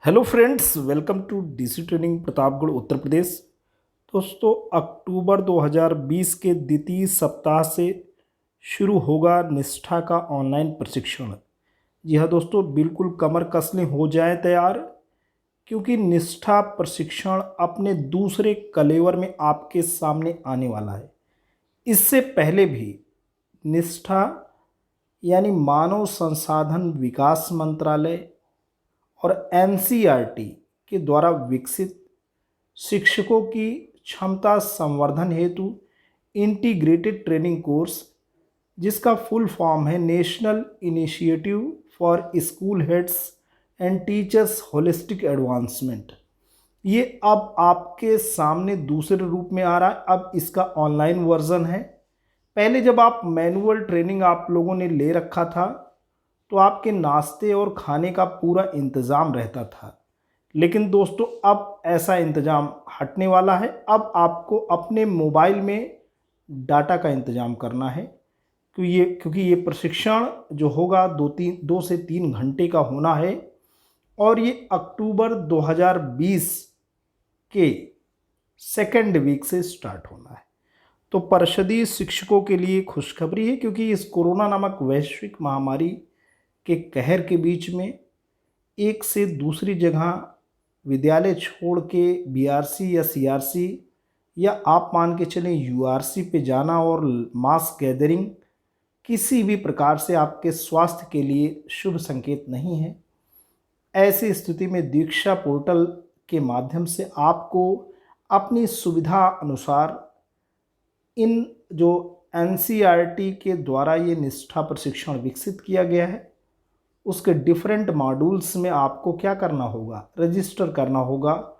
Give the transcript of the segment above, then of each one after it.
Hello friends, welcome to DC training Pratapgarh Uttar Pradesh. दोस्तों, अक्टूबर 2020 के द्वितीय सप्ताह से शुरू होगा निष्ठा का ऑनलाइन प्रशिक्षण। जी हाँ दोस्तों, बिल्कुल कमर कस लें, हो जाए तैयार, क्योंकि निष्ठा प्रशिक्षण अपने दूसरे कलेवर में आपके सामने आने वाला है। इससे पहले भी निष्ठा यानी मानव संसाधन विकास मंत्रालय और एनसीईआरटी के द्वारा विकसित शिक्षकों की क्षमता संवर्धन हेतु इंटीग्रेटेड ट्रेनिंग कोर्स, जिसका फुल फॉर्म है national initiative for school heads and teachers holistic advancement, ये अब आपके सामने दूसरे रूप में आ रहा है। अब इसका ऑनलाइन वर्जन है। पहले जब आप मैनुअल ट्रेनिंग आप लोगों ने ले रखा था तो आपके नाश्ते और खाने का पूरा इंतज़ाम रहता था, लेकिन दोस्तों अब ऐसा इंतज़ाम हटने वाला है। अब आपको अपने मोबाइल में डाटा का इंतज़ाम करना है, क्योंकि ये प्रशिक्षण जो होगा 2 से 3 घंटे का होना है और ये अक्टूबर 2020 के सेकेंड वीक से स्टार्ट होना है। तो परिषदीय शिक्षकों के लिए खुशखबरी है, क्योंकि इस कोरोना नामक वैश्विक महामारी के कहर के बीच में एक से दूसरी जगह विद्यालय छोड़ के बीआरसी या सीआरसी या आप मान के चलें यूआरसी पे जाना और मास गैदरिंग किसी भी प्रकार से आपके स्वास्थ्य के लिए शुभ संकेत नहीं है। ऐसी स्थिति में दीक्षा पोर्टल के माध्यम से आपको अपनी सुविधा अनुसार इन जो एनसीईआरटी के द्वारा ये निष्ठा प्रशिक्षण विकसित किया गया है, उसके डिफरेंट मॉड्यूल्स में आपको क्या करना होगा, रजिस्टर करना होगा।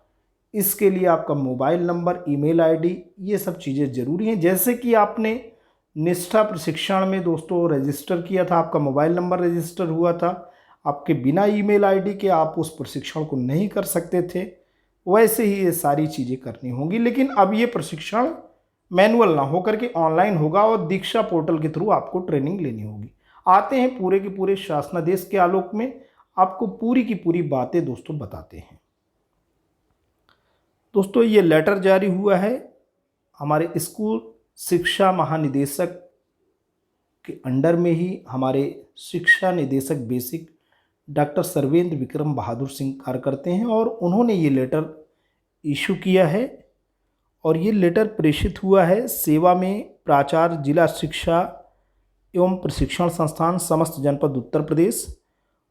इसके लिए आपका मोबाइल नंबर, ईमेल आईडी, ये सब चीज़ें ज़रूरी हैं। जैसे कि आपने निष्ठा प्रशिक्षण में दोस्तों रजिस्टर किया था, आपका मोबाइल नंबर रजिस्टर हुआ था, आपके बिना ईमेल आईडी के आप उस प्रशिक्षण को नहीं कर सकते थे, वैसे ही ये सारी चीज़ें करनी होंगी। लेकिन अब ये प्रशिक्षण मैनुअल ना होकर के ऑनलाइन होगा और दीक्षा पोर्टल के थ्रू आपको ट्रेनिंग लेनी होगी। आते हैं पूरे के पूरे शासनादेश के आलोक में, आपको पूरी की पूरी बातें दोस्तों बताते हैं। दोस्तों, ये लेटर जारी हुआ है हमारे स्कूल शिक्षा महानिदेशक के अंडर में ही हमारे शिक्षा निदेशक बेसिक डॉक्टर सर्वेंद्र विक्रम बहादुर सिंह कार्य करते हैं, और उन्होंने ये लेटर इशू किया है। और ये लेटर प्रेषित हुआ है सेवा में प्राचार्य जिला शिक्षा एवं प्रशिक्षण संस्थान समस्त जनपद उत्तर प्रदेश,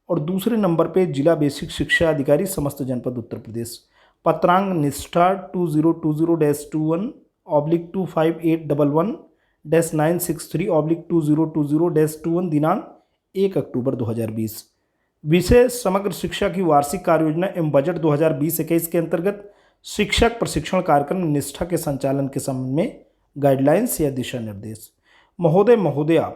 और दूसरे नंबर पे जिला बेसिक शिक्षा अधिकारी समस्त जनपद उत्तर प्रदेश। पत्रांक निष्ठा 2020-25811-963/2020-21, दिनांक 1 अक्टूबर 2020। विषय समग्र शिक्षा की वार्षिक कार्ययोजना एवं बजट 2020-21 के अंतर्गत शिक्षक प्रशिक्षण कार्यक्रम निष्ठा के संचालन के संबंध में गाइडलाइंस या दिशा निर्देश। महोदय महोदया,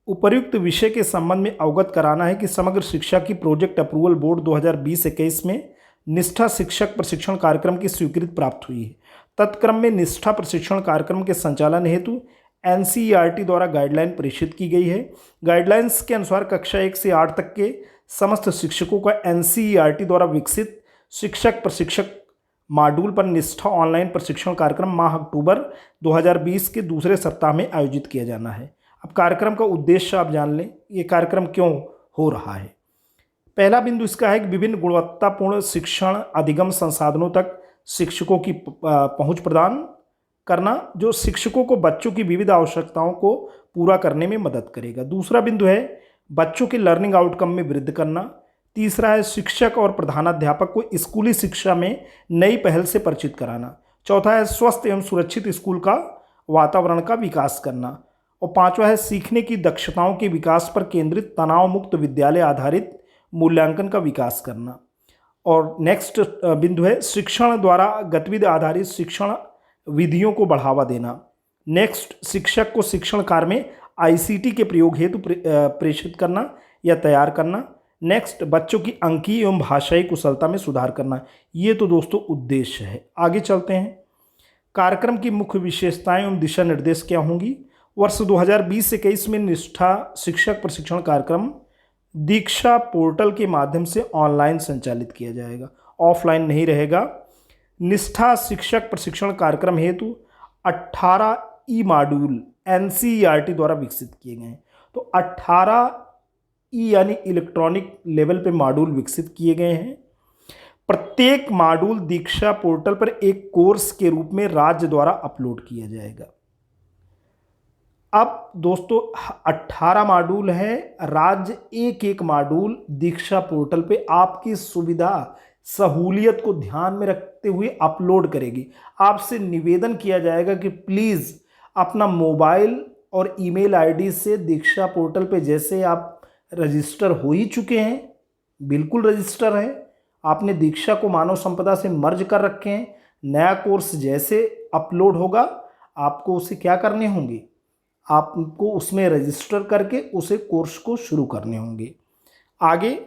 उपर्युक्त विषय के संबंध में अवगत कराना है कि समग्र शिक्षा की प्रोजेक्ट अप्रूवल बोर्ड 2020-21 में निष्ठा शिक्षक प्रशिक्षण कार्यक्रम की स्वीकृति प्राप्त हुई है। तत्क्रम में निष्ठा प्रशिक्षण कार्यक्रम के संचालन हेतु एनसीईआरटी द्वारा गाइडलाइन प्रेषित की गई है। गाइडलाइंस के अनुसार कक्षा 1 से 8 तक के समस्त शिक्षकों का एनसीईआरटी द्वारा विकसित शिक्षक प्रशिक्षक मॉड्यूल पर निष्ठा ऑनलाइन प्रशिक्षण कार्यक्रम माह अक्टूबर 2020 के दूसरे सप्ताह में आयोजित किया जाना है। अब कार्यक्रम का उद्देश्य आप जान लें, ये कार्यक्रम क्यों हो रहा है। पहला बिंदु इसका है कि विभिन्न गुणवत्तापूर्ण शिक्षण अधिगम संसाधनों तक शिक्षकों की पहुंच प्रदान करना, जो शिक्षकों को बच्चों की विविध आवश्यकताओं को पूरा करने में मदद करेगा। दूसरा बिंदु है बच्चों के लर्निंग आउटकम में वृद्धि करना। तीसरा है शिक्षक और प्रधानाध्यापक को स्कूली शिक्षा में नई पहल से परिचित कराना। चौथा है स्वस्थ एवं सुरक्षित स्कूल का वातावरण का विकास करना। और पांचवा है सीखने की दक्षताओं के विकास पर केंद्रित तनाव मुक्त विद्यालय आधारित मूल्यांकन का विकास करना। और नेक्स्ट बिंदु है शिक्षण द्वारा गतिविधि आधारित शिक्षण विधियों को बढ़ावा देना। नेक्स्ट, शिक्षक को शिक्षण कार्य में आईसीटी के प्रयोग हेतु प्रेषित करना या तैयार करना। नेक्स्ट, बच्चों की अंकीय एवं भाषाई कुशलता में सुधार करना। ये तो दोस्तों उद्देश्य है। आगे चलते हैं। कार्यक्रम की मुख्य विशेषताएं एवं दिशा निर्देश क्या होंगी। वर्ष 2020-21 में निष्ठा शिक्षक प्रशिक्षण कार्यक्रम दीक्षा पोर्टल के माध्यम से ऑनलाइन संचालित किया जाएगा, ऑफलाइन नहीं रहेगा। निष्ठा शिक्षक प्रशिक्षण कार्यक्रम हेतु 18 ई मॉड्यूल एनसीईआरटी द्वारा विकसित किए गए हैं। तो 18 ई यानी इलेक्ट्रॉनिक लेवल पे मॉड्यूल विकसित किए गए हैं। प्रत्येक मॉड्यूल दीक्षा पोर्टल पर एक कोर्स के रूप में राज्य द्वारा अपलोड किया जाएगा। अब दोस्तों 18 मॉड्यूल है, राज्य एक एक मॉड्यूल दीक्षा पोर्टल पे आपकी सुविधा सहूलियत को ध्यान में रखते हुए अपलोड करेगी। आपसे निवेदन किया जाएगा कि प्लीज़ अपना मोबाइल और ईमेल आईडी से दीक्षा पोर्टल पे, जैसे आप रजिस्टर हो ही चुके हैं, बिल्कुल रजिस्टर हैं, आपने दीक्षा को मानव संपदा से मर्ज कर रखे हैं, नया कोर्स जैसे अपलोड होगा आपको उसे क्या करने होंगे, आपको उसमें रजिस्टर करके उसे कोर्स को शुरू करने होंगे। आगे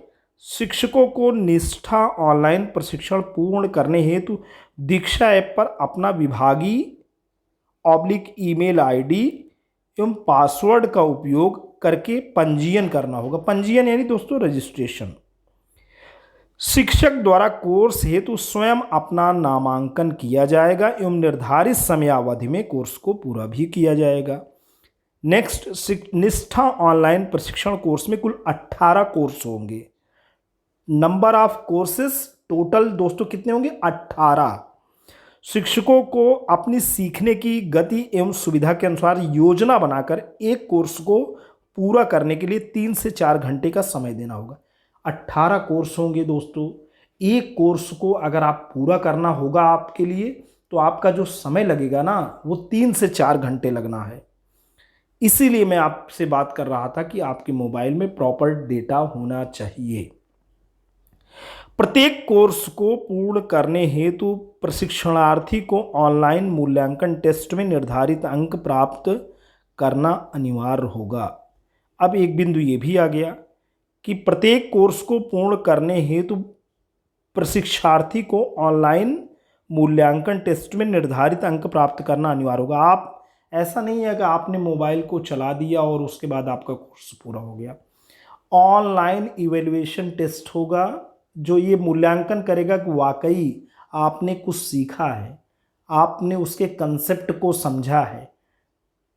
शिक्षकों को निष्ठा ऑनलाइन प्रशिक्षण पूर्ण करने हेतु दीक्षा ऐप पर अपना विभागीय ईमेल आईडी एवं पासवर्ड का उपयोग करके पंजीयन करना होगा। पंजीयन यानी दोस्तों रजिस्ट्रेशन। शिक्षक द्वारा कोर्स हेतु स्वयं अपना नामांकन किया जाएगा एवं निर्धारित समयावधि में कोर्स को पूरा भी किया जाएगा। नेक्स्ट, निष्ठा ऑनलाइन प्रशिक्षण कोर्स में कुल 18 कोर्स होंगे। नंबर ऑफ कोर्सेस टोटल दोस्तों कितने होंगे? 18। शिक्षकों को अपनी सीखने की गति एवं सुविधा के अनुसार योजना बनाकर एक कोर्स को पूरा करने के लिए 3 से 4 घंटे का समय देना होगा। 18 कोर्स होंगे दोस्तों। एक कोर्स को अगर आप पूरा करना होगा आपके लिए, तो आपका जो समय लगेगा ना वो 3 से 4 घंटे लगना है। इसीलिए मैं आपसे बात कर रहा था कि आपके मोबाइल में प्रॉपर डेटा होना चाहिए। प्रत्येक कोर्स को पूर्ण करने हेतु प्रशिक्षणार्थी को ऑनलाइन मूल्यांकन टेस्ट में निर्धारित अंक प्राप्त करना अनिवार्य होगा। अब एक बिंदु ये भी आ गया कि प्रत्येक कोर्स को पूर्ण करने हेतु प्रशिक्षार्थी को ऑनलाइन मूल्यांकन टेस्ट में निर्धारित अंक प्राप्त करना अनिवार्य होगा। आप ऐसा नहीं है कि आपने मोबाइल को चला दिया और उसके बाद आपका कोर्स पूरा हो गया। ऑनलाइन इवैल्यूएशन टेस्ट होगा जो ये मूल्यांकन करेगा कि वाकई आपने कुछ सीखा है, आपने उसके कंसेप्ट को समझा है।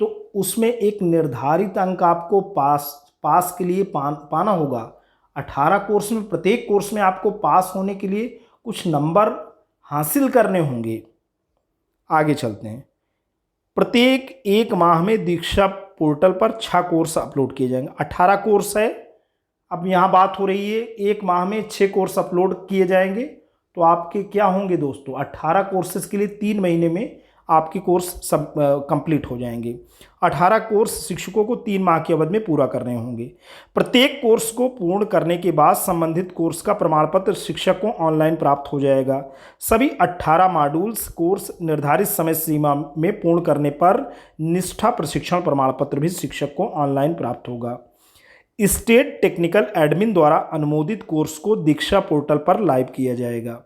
तो उसमें एक निर्धारित अंक आपको पास के लिए पाना होगा। 18 कोर्स में प्रत्येक कोर्स में आपको पास होने के लिए कुछ नंबर हासिल करने होंगे। आगे चलते हैं। प्रत्येक एक माह में दीक्षा पोर्टल पर 6 कोर्स अपलोड किए जाएंगे। 18 कोर्स है, अब यहाँ बात हो रही है एक माह में 6 कोर्स अपलोड किए जाएंगे। तो आपके क्या होंगे दोस्तों? 18 कोर्सेज के लिए 3 महीने में आपके कोर्स सब कंप्लीट हो जाएंगे। 18 कोर्स शिक्षकों को 3 माह की अवधि में पूरा करने होंगे। प्रत्येक कोर्स को पूर्ण करने के बाद संबंधित कोर्स का प्रमाण पत्र शिक्षक को ऑनलाइन प्राप्त हो जाएगा। सभी 18 मॉड्यूल्स कोर्स निर्धारित समय सीमा में पूर्ण करने पर निष्ठा प्रशिक्षण प्रमाण पत्र भी शिक्षक को ऑनलाइन प्राप्त होगा। स्टेट टेक्निकल एडमिन द्वारा अनुमोदित कोर्स को दीक्षा पोर्टल पर लाइव किया जाएगा।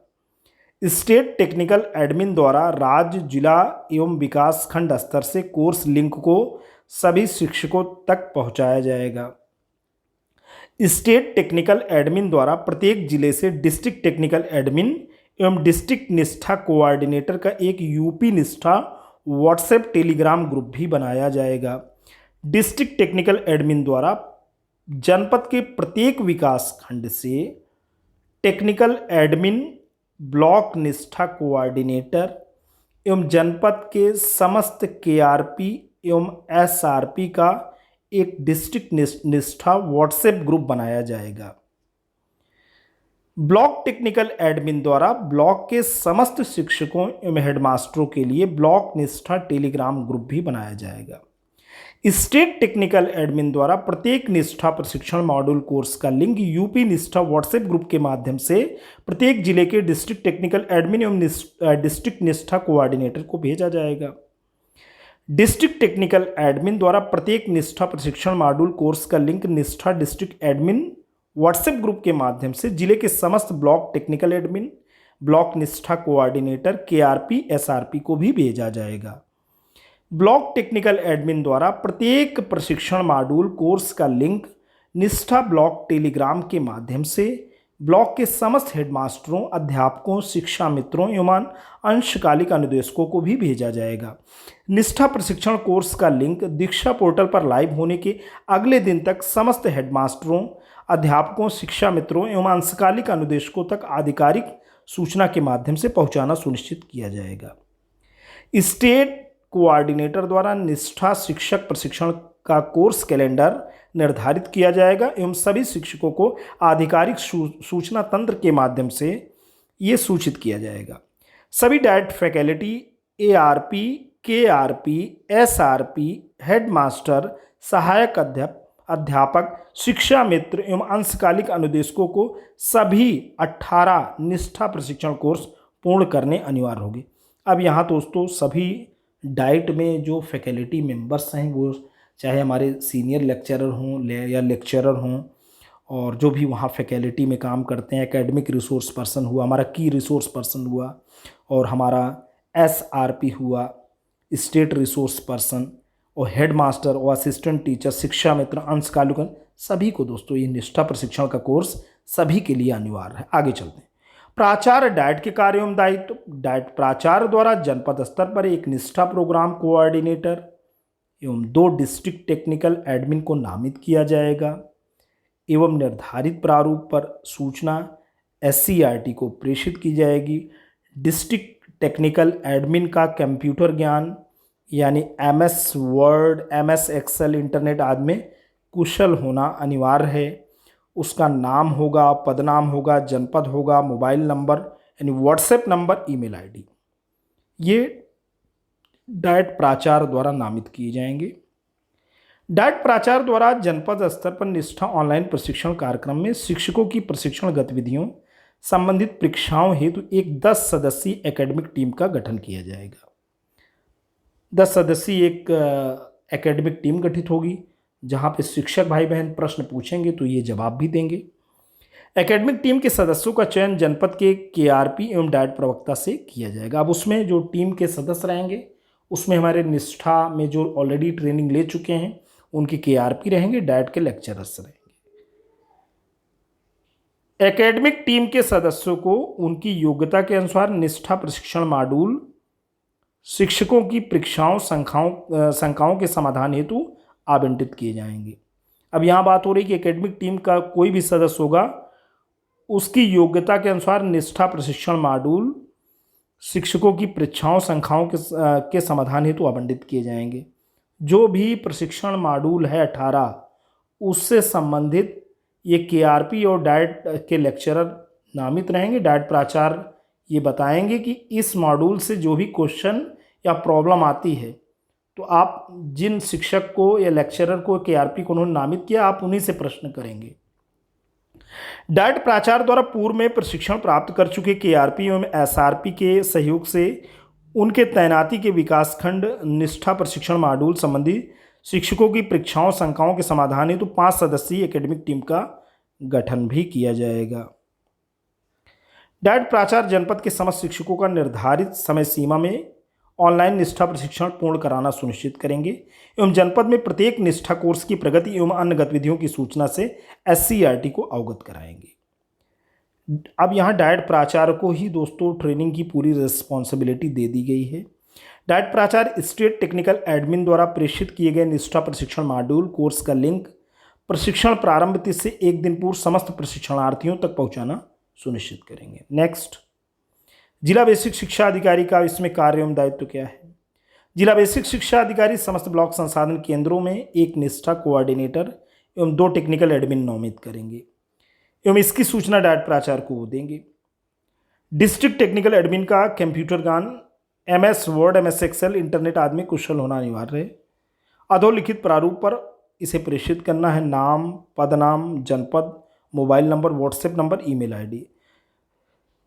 स्टेट टेक्निकल एडमिन द्वारा राज्य, जिला एवं विकास खंड स्तर से कोर्स लिंक को सभी शिक्षकों तक पहुंचाया जाएगा। स्टेट टेक्निकल एडमिन द्वारा प्रत्येक जिले से डिस्ट्रिक्ट टेक्निकल एडमिन एवं डिस्ट्रिक्ट निष्ठा कोऑर्डिनेटर का एक यूपी निष्ठा व्हाट्सएप टेलीग्राम ग्रुप भी बनाया जाएगा। डिस्ट्रिक्ट टेक्निकल एडमिन द्वारा जनपद के प्रत्येक विकास खंड से टेक्निकल एडमिन, ब्लॉक निष्ठा कोऑर्डिनेटर एवं जनपद के समस्त केआरपी एवं एसआरपी का एक डिस्ट्रिक्ट निष्ठा व्हाट्सएप ग्रुप बनाया जाएगा। ब्लॉक टेक्निकल एडमिन द्वारा ब्लॉक के समस्त शिक्षकों एवं हेडमास्टरों के लिए ब्लॉक निष्ठा टेलीग्राम ग्रुप भी बनाया जाएगा। स्टेट टेक्निकल एडमिन द्वारा प्रत्येक निष्ठा प्रशिक्षण मॉड्यूल कोर्स का लिंक यूपी निष्ठा व्हाट्सएप ग्रुप के माध्यम से प्रत्येक जिले के डिस्ट्रिक्ट टेक्निकल एडमिन एवं डिस्ट्रिक्ट निष्ठा कोऑर्डिनेटर को भेजा जाएगा। डिस्ट्रिक्ट टेक्निकल एडमिन द्वारा प्रत्येक निष्ठा प्रशिक्षण मॉड्यूल कोर्स का लिंक निष्ठा डिस्ट्रिक्ट एडमिन व्हाट्सएप ग्रुप के माध्यम से जिले के समस्त ब्लॉक टेक्निकल एडमिन, ब्लॉक निष्ठा कोऑर्डिनेटर, केआरपी, एसआरपी को भी भेजा जाएगा। ब्लॉक टेक्निकल एडमिन द्वारा प्रत्येक प्रशिक्षण मॉड्यूल कोर्स का लिंक निष्ठा ब्लॉक टेलीग्राम के माध्यम से ब्लॉक के समस्त हेडमास्टरों, अध्यापकों, शिक्षा मित्रों एवं अंशकालिक अनुदेशकों को भी भेजा जाएगा। निष्ठा प्रशिक्षण कोर्स का लिंक दीक्षा पोर्टल पर लाइव होने के अगले दिन तक समस्त हेडमास्टरों, अध्यापकों, शिक्षा मित्रों एवं अंशकालिक अनुदेशकों तक आधिकारिक सूचना के माध्यम से पहुंचाना सुनिश्चित किया जाएगा। स्टेट कोऑर्डिनेटर द्वारा निष्ठा शिक्षक प्रशिक्षण का कोर्स कैलेंडर निर्धारित किया जाएगा एवं सभी शिक्षकों को आधिकारिक सूचना तंत्र के माध्यम से ये सूचित किया जाएगा। सभी diet faculty, ARP, KRP, SRP, headmaster, सहायक अध्यापक, शिक्षा मित्र एवं अंशकालिक अनुदेशकों को सभी 18 निष्ठा प्रशिक्षण कोर्स पूर्ण करने अनिवार्य होंगे। अब यहाँ दोस्तों सभी डाइट में जो फैकल्टी मेंबर्स हैं वो चाहे हमारे सीनियर लेक्चरर हों या लेक्चरर हों और जो भी वहाँ फैकल्टी में काम करते हैं, एकेडमिक रिसोर्स पर्सन हुआ, हमारा की रिसोर्स पर्सन हुआ और हमारा SRP हुआ, स्टेट रिसोर्स पर्सन और हेड मास्टर और असिस्टेंट टीचर, शिक्षा मित्र, अंशकालिक, सभी को दोस्तों ये निष्ठा प्रशिक्षण का कोर्स सभी के लिए अनिवार्य है। आगे चलते हैं। प्राचार्य डाइट के कार्य एवं दायित्व। डाइट प्राचार्य द्वारा जनपद स्तर पर एक निष्ठा प्रोग्राम कोऑर्डिनेटर एवं 2 डिस्ट्रिक्ट टेक्निकल एडमिन को नामित किया जाएगा एवं निर्धारित प्रारूप पर सूचना SCERT को प्रेषित की जाएगी। डिस्ट्रिक्ट टेक्निकल एडमिन का कंप्यूटर ज्ञान यानी MS word, MS excel, internet आदि में कुशल होना अनिवार्य है। उसका नाम होगा, पदनाम होगा, जनपद होगा, मोबाइल नंबर यानी व्हाट्सएप नंबर, ईमेल ID ये डाइट प्राचार्य द्वारा नामित किए जाएंगे। डाइट प्राचार्य द्वारा जनपद स्तर पर निष्ठा ऑनलाइन प्रशिक्षण कार्यक्रम में शिक्षकों की प्रशिक्षण गतिविधियों संबंधित परीक्षाओं हेतु एक 10 सदस्यीय एकेडमिक टीम का गठन किया जाएगा। 10 सदस्यीय एक एकेडमिक टीम गठित होगी जहां पे शिक्षक भाई बहन प्रश्न पूछेंगे तो ये जवाब भी देंगे। एकेडमिक टीम के सदस्यों का चयन जनपद के KRP एवं डाइट प्रवक्ता से किया जाएगा। अब उसमें जो टीम के सदस्य रहेंगे उसमें हमारे निष्ठा में जो ऑलरेडी ट्रेनिंग ले चुके हैं उनके KRP रहेंगे, डाइट के लेक्चरर्स रहेंगे। एकेडमिक टीम के सदस्यों को उनकी योग्यता के अनुसार निष्ठा प्रशिक्षण मॉड्यूल, शिक्षकों की परीक्षाओं, शंकाओं के समाधान हेतु आवंटित किए जाएंगे। अब यहाँ बात हो रही कि एकेडमिक टीम का कोई भी सदस्य होगा उसकी योग्यता के अनुसार निष्ठा प्रशिक्षण मॉड्यूल, शिक्षकों की परीक्षाओं, शंकाओं के समाधान हेतु आवंटित किए जाएंगे। जो भी प्रशिक्षण मॉड्यूल है 18 उससे संबंधित ये KRP और डाइट के लेक्चरर नामित रहेंगे। डाइट प्राचार्य ये बताएंगे कि इस मॉड्यूल से जो भी क्वेश्चन या प्रॉब्लम आती है तो आप जिन शिक्षक को या लेक्चरर को KRP को उन्होंने नामित किया आप उन्हीं से प्रश्न करेंगे। डाइट प्राचार्य द्वारा पूर्व में प्रशिक्षण प्राप्त कर चुके KRP एवं SRP के सहयोग से उनके तैनाती के विकासखंड निष्ठा प्रशिक्षण मॉड्यूल संबंधी शिक्षकों की परीक्षाओं, शंकाओं के समाधान हेतु 5 सदस्यीय एकेडमिक टीम का गठन भी किया जाएगा। डाइट प्राचार्य जनपद के समस्त शिक्षकों का निर्धारित समय सीमा में ऑनलाइन निष्ठा प्रशिक्षण पूर्ण कराना सुनिश्चित करेंगे एवं जनपद में प्रत्येक निष्ठा कोर्स की प्रगति एवं अन्य गतिविधियों की सूचना से SCERT को अवगत कराएंगे। अब यहाँ डाइट प्राचार्य को ही दोस्तों ट्रेनिंग की पूरी रिस्पॉन्सिबिलिटी दे दी गई है। डाइट प्राचार्य स्टेट टेक्निकल एडमिन द्वारा प्रेषित किए गए निष्ठा प्रशिक्षण मॉड्यूल कोर्स का लिंक प्रशिक्षण प्रारंभ तिथि से एक दिन पूर्व समस्त प्रशिक्षणार्थियों तक पहुँचाना सुनिश्चित करेंगे। नेक्स्ट, जिला बेसिक शिक्षा अधिकारी का इसमें कार्य एवं दायित्व क्या है। जिला बेसिक शिक्षा अधिकारी समस्त ब्लॉक संसाधन केंद्रों में एक निष्ठा कोऑर्डिनेटर एवं 2 टेक्निकल एडमिन नामित करेंगे एवं इसकी सूचना डाइट प्राचार्य को देंगे। डिस्ट्रिक्ट टेक्निकल एडमिन का कंप्यूटर ज्ञान, MS word, MS excel, internet आदि में कुशल होना अनिवार्य है। अधोलिखित प्रारूप पर इसे प्रेषित करना है। नाम, पदनाम, जनपद, mobile number, WhatsApp number, email ID।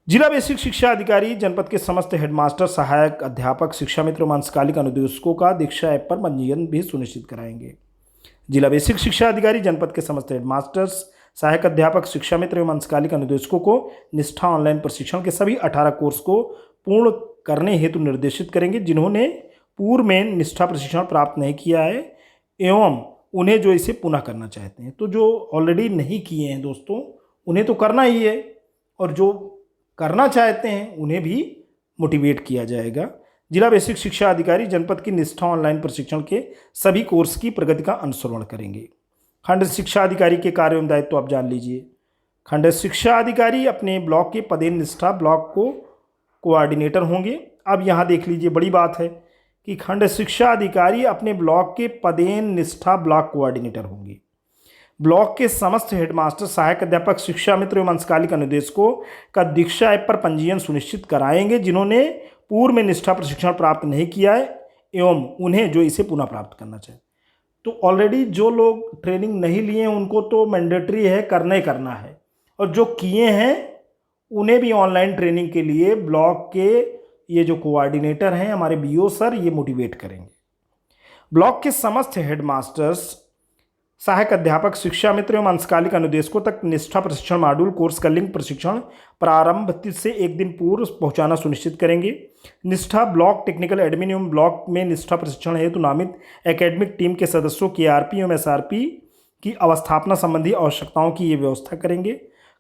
जिला बेसिक शिक्षा अधिकारी जनपद के समस्त हेडमास्टर, सहायक अध्यापक, शिक्षा मित्र एवं अंशकालिक अनुदेशकों का दीक्षा ऐप पर पंजीयन भी सुनिश्चित कराएंगे। जिला बेसिक शिक्षा अधिकारी जनपद के समस्त हेडमास्टर्स, सहायक अध्यापक, शिक्षा मित्र एवं अंशकालिक अनुदेशकों को निष्ठा ऑनलाइन प्रशिक्षण के सभी 18 कोर्स को पूर्ण करने हेतु निर्देशित करेंगे जिन्होंने पूर्व में निष्ठा प्रशिक्षण प्राप्त नहीं किया है एवं उन्हें जो इसे पुनः करना चाहते हैं। तो जो ऑलरेडी नहीं किए हैं दोस्तों, उन्हें तो करना ही है, और जो करना चाहते हैं उन्हें भी मोटिवेट किया जाएगा। जिला बेसिक शिक्षा अधिकारी जनपद की निष्ठा ऑनलाइन प्रशिक्षण के सभी कोर्स की प्रगति का अनुश्रवण करेंगे। खंड शिक्षा अधिकारी के कार्य एवं दायित्व आप जान लीजिए। खंड शिक्षा अधिकारी अपने ब्लॉक के पदेन निष्ठा ब्लॉक को कोऑर्डिनेटर होंगे। अब यहाँ देख लीजिए, बड़ी बात है कि खंड शिक्षा अधिकारी अपने ब्लॉक के पदेन निष्ठा ब्लॉक कोऑर्डिनेटर होंगे। ब्लॉक के समस्त हेडमास्टर, सहायक अध्यापक, शिक्षा मित्र एवं अंशकालिक अनुदेशकों का दीक्षा ऐप पर पंजीयन सुनिश्चित कराएंगे जिन्होंने पूर्व में निष्ठा प्रशिक्षण प्राप्त नहीं किया है एवं उन्हें जो इसे पुनः प्राप्त करना चाहिए। तो ऑलरेडी जो लोग ट्रेनिंग नहीं लिए हैं उनको तो मैंडेटरी है, करना ही करना है, और जो किए हैं उन्हें भी ऑनलाइन ट्रेनिंग के लिए ब्लॉक के ये जो कोऑर्डिनेटर हैं हमारे बीओ सर, ये मोटिवेट करेंगे। ब्लॉक के समस्त हेडमास्टर्स, सहायक अध्यापक, शिक्षा मित्र एवं अंशकालिक अनुदेशकों तक निष्ठा प्रशिक्षण मॉड्यूल कोर्स का लिंक प्रशिक्षण प्रारंभ से एक दिन पूर्व पहुंचाना सुनिश्चित करेंगे। निष्ठा ब्लॉक टेक्निकल एडमिन एवं ब्लॉक में निष्ठा प्रशिक्षण हेतु नामित एकेडमिक टीम के सदस्यों KRP एवं SRP की अवस्थापना संबंधी आवश्यकताओं की ये व्यवस्था करेंगे।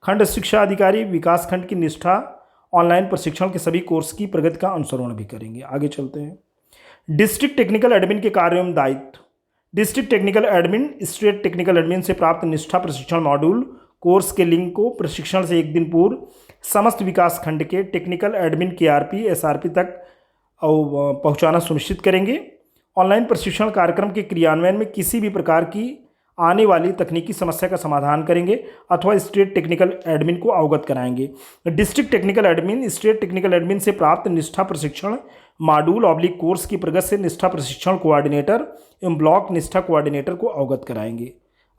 खंड शिक्षा अधिकारी विकास खंड की निष्ठा ऑनलाइन प्रशिक्षण के सभी कोर्स की प्रगति का अनुसरण भी करेंगे। आगे चलते हैं। डिस्ट्रिक्ट टेक्निकल एडमिन के कार्य एवं दायित्व। District technical admin state technical admin से प्राप्त निष्ठा प्रशिक्षण मॉड्यूल कोर्स के लिंक को प्रशिक्षण से एक दिन पूर्व समस्त विकास खंड के टेक्निकल एडमिन KRP SRP तक पहुंचाना सुनिश्चित करेंगे। ऑनलाइन प्रशिक्षण कार्यक्रम के क्रियान्वयन में किसी भी प्रकार की आने वाली तकनीकी समस्या का समाधान करेंगे अथवा स्टेट टेक्निकल एडमिन को अवगत कराएंगे। District technical admin state technical admin से प्राप्त निष्ठा प्रशिक्षण मॉड्यूल ऑब्लिक कोर्स की प्रगति से निष्ठा प्रशिक्षण कोऑर्डिनेटर एवं ब्लॉक निष्ठा कोऑर्डिनेटर को अवगत कराएंगे।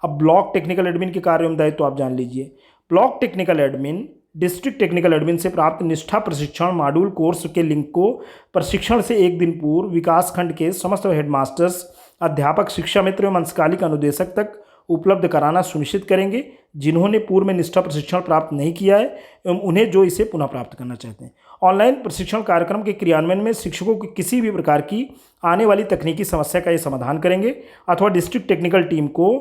अब ब्लॉक टेक्निकल एडमिन के कार्य एवं दायित्व तो आप जान लीजिए। Block technical admin district technical admin से प्राप्त निष्ठा प्रशिक्षण मॉड्यूल कोर्स के लिंक को प्रशिक्षण से एक दिन पूर्व विकास खंड के समस्त हेडमास्टर्स, अध्यापक, शिक्षा मित्र एवं अंशकालिक अनुदेशक तक उपलब्ध कराना सुनिश्चित करेंगे जिन्होंने पूर्व में निष्ठा प्रशिक्षण प्राप्त नहीं किया है एवं उन्हें जो इसे पुनः प्राप्त करना चाहते हैं। ऑनलाइन प्रशिक्षण कार्यक्रम के क्रियान्वयन में शिक्षकों की किसी भी प्रकार की आने वाली तकनीकी समस्या का ये समाधान करेंगे अथवा डिस्ट्रिक्ट टेक्निकल टीम को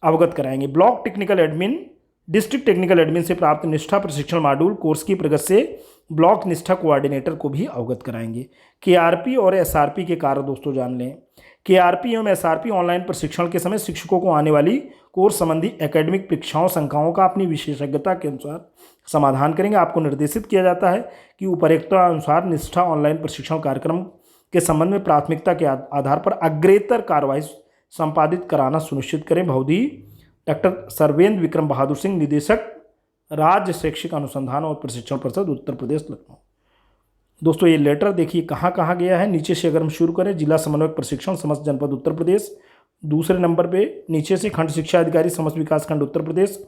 अवगत कराएंगे। Block technical admin district technical admin से प्राप्त निष्ठा प्रशिक्षण मॉड्यूल कोर्स की प्रगति से ब्लॉक निष्ठा कोऑर्डिनेटर को भी अवगत कराएंगे। KRP और SRP के कार्य दोस्तों जान लें। KRP एवं SRP ऑनलाइन प्रशिक्षण के समय शिक्षकों को आने वाली कोर्स संबंधी एकेडमिक परीक्षाओं शंकाओं का अपनी विशेषज्ञता के अनुसार समाधान करेंगे। आपको निर्देशित किया जाता है कि उपरोक्त अनुसार निष्ठा ऑनलाइन प्रशिक्षण कार्यक्रम के संबंध में प्राथमिकता के आधार पर अग्रेतर कार्रवाई संपादित कराना सुनिश्चित करें। भवधी डॉक्टर सर्वेंद्र विक्रम बहादुर सिंह, निदेशक राज्य शैक्षिक अनुसंधान और प्रशिक्षण परिषद उत्तर प्रदेश लखनऊ। दोस्तों ये लेटर देखिए कहाँ कहाँ गया है। नीचे से अगर हम शुरू करें, जिला समन्वयक प्रशिक्षण समस्त जनपद उत्तर प्रदेश, दूसरे नंबर पे नीचे से खंड शिक्षा अधिकारी समस्त विकास खंड उत्तर प्रदेश,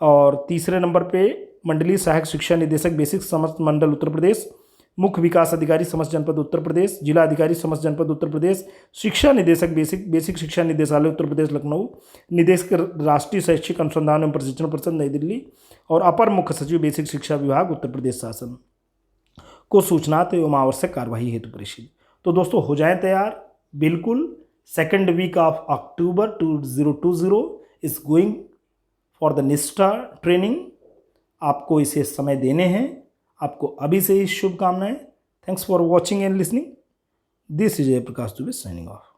और तीसरे नंबर पे मंडलीय सहायक शिक्षा निदेशक बेसिक समस्त मंडल उत्तर प्रदेश, मुख्य विकास अधिकारी समस्त जनपद उत्तर प्रदेश, जिला अधिकारी समस्त जनपद उत्तर प्रदेश, शिक्षा निदेशक बेसिक शिक्षा निदेशालय उत्तर प्रदेश लखनऊ, निदेशक राष्ट्रीय शैक्षिक अनुसंधान एवं प्रशिक्षण परिषद नई दिल्ली, और अपर मुख्य सचिव बेसिक शिक्षा विभाग उत्तर प्रदेश शासन को सूचना एवं आवश्यक कार्यवाही हेतु प्रेषित। तो दोस्तों हो जाएं तैयार, बिल्कुल second week of October 2020 is going for the Nishtha training. आपको इसे समय देने हैं, आपको अभी से ही शुभकामनाएं। Thanks for watching and listening. This is Jayprakash Dubey signing of.